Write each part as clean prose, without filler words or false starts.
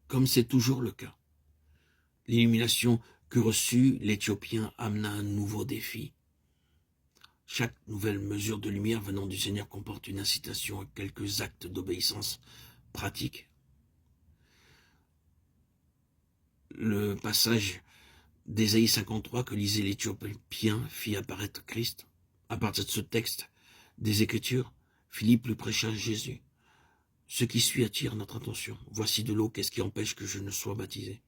comme c'est toujours le cas. L'illumination que reçut l'Éthiopien amena un nouveau défi. Chaque nouvelle mesure de lumière venant du Seigneur comporte une incitation à quelques actes d'obéissance pratique. Le passage d'Ésaïe 53 que lisait l'Éthiopien fit apparaître Christ. À partir de ce texte des Écritures, Philippe lui prêcha Jésus. Ce qui suit attire notre attention. Voici de l'eau, qu'est-ce qui empêche que je ne sois baptisé?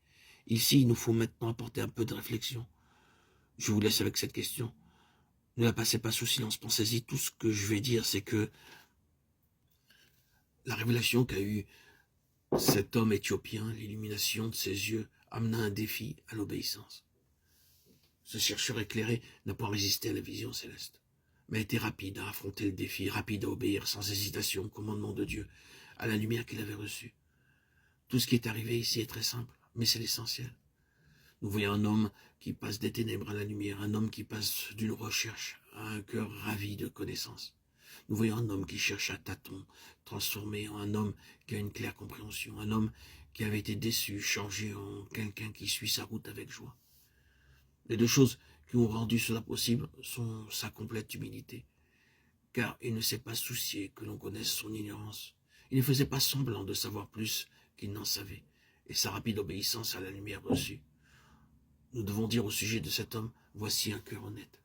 Ici, il nous faut maintenant apporter un peu de réflexion. Je vous laisse avec cette question. Ne la passez pas sous silence, pensez-y. Tout ce que je vais dire, c'est que la révélation qu'a eue cet homme éthiopien, l'illumination de ses yeux, amena un défi à l'obéissance. Ce chercheur éclairé n'a pas résisté à la vision céleste, mais a été rapide à affronter le défi, rapide à obéir sans hésitation au commandement de Dieu, à la lumière qu'il avait reçue. Tout ce qui est arrivé ici est très simple, mais c'est l'essentiel. Nous voyons un homme qui passe des ténèbres à la lumière, un homme qui passe d'une recherche à un cœur ravi de connaissance. Nous voyons un homme qui cherche à tâtons, transformé en un homme qui a une claire compréhension, un homme qui avait été déçu, changé en quelqu'un qui suit sa route avec joie. Les deux choses qui ont rendu cela possible sont sa complète humilité, car il ne s'est pas soucié que l'on connaisse son ignorance. Il ne faisait pas semblant de savoir plus qu'il n'en savait, et sa rapide obéissance à la lumière reçue. Nous devons dire au sujet de cet homme, voici un cœur honnête.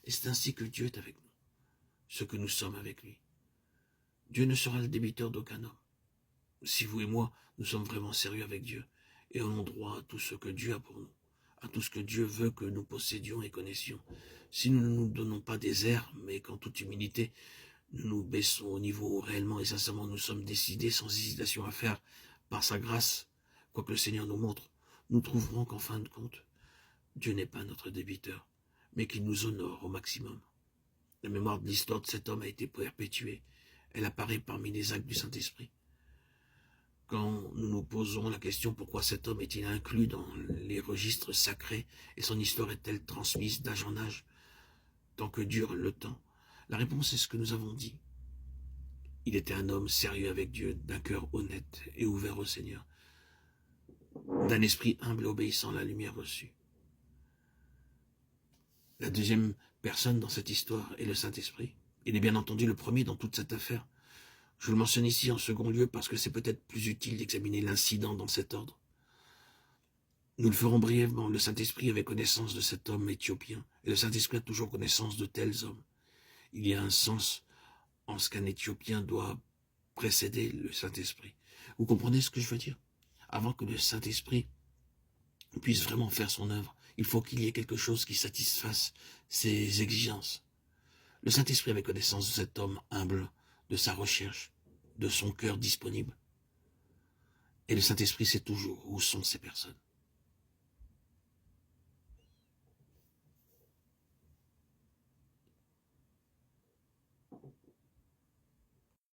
Et c'est ainsi que Dieu est avec nous, ce que nous sommes avec lui. Dieu ne sera le débiteur d'aucun homme. Si vous et moi, nous sommes vraiment sérieux avec Dieu, et allons droit à tout ce que Dieu a pour nous, à tout ce que Dieu veut que nous possédions et connaissions, si nous ne nous donnons pas des airs, mais qu'en toute humilité, nous nous baissons au niveau où réellement et sincèrement nous sommes décidés sans hésitation à faire par sa grâce, quoi que le Seigneur nous montre, nous trouverons qu'en fin de compte, Dieu n'est pas notre débiteur, mais qu'il nous honore au maximum. La mémoire de l'histoire de cet homme a été perpétuée. Elle apparaît parmi les actes du Saint-Esprit. Quand nous nous posons la question pourquoi cet homme est-il inclus dans les registres sacrés et son histoire est-elle transmise d'âge en âge, tant que dure le temps, la réponse est ce que nous avons dit. Il était un homme sérieux avec Dieu, d'un cœur honnête et ouvert au Seigneur, d'un esprit humble et obéissant à la lumière reçue. La deuxième personne dans cette histoire est le Saint-Esprit. Il est bien entendu le premier dans toute cette affaire. Je le mentionne ici en second lieu parce que c'est peut-être plus utile d'examiner l'incident dans cet ordre. Nous le ferons brièvement. Le Saint-Esprit avait connaissance de cet homme éthiopien, et le Saint-Esprit a toujours connaissance de tels hommes. Il y a un sens en ce qu'un Éthiopien doit précéder le Saint-Esprit. Vous comprenez ce que je veux dire? Avant que le Saint-Esprit puisse vraiment faire son œuvre, il faut qu'il y ait quelque chose qui satisfasse ses exigences. Le Saint-Esprit avait connaissance de cet homme humble, de sa recherche, de son cœur disponible. Et le Saint-Esprit sait toujours où sont ces personnes.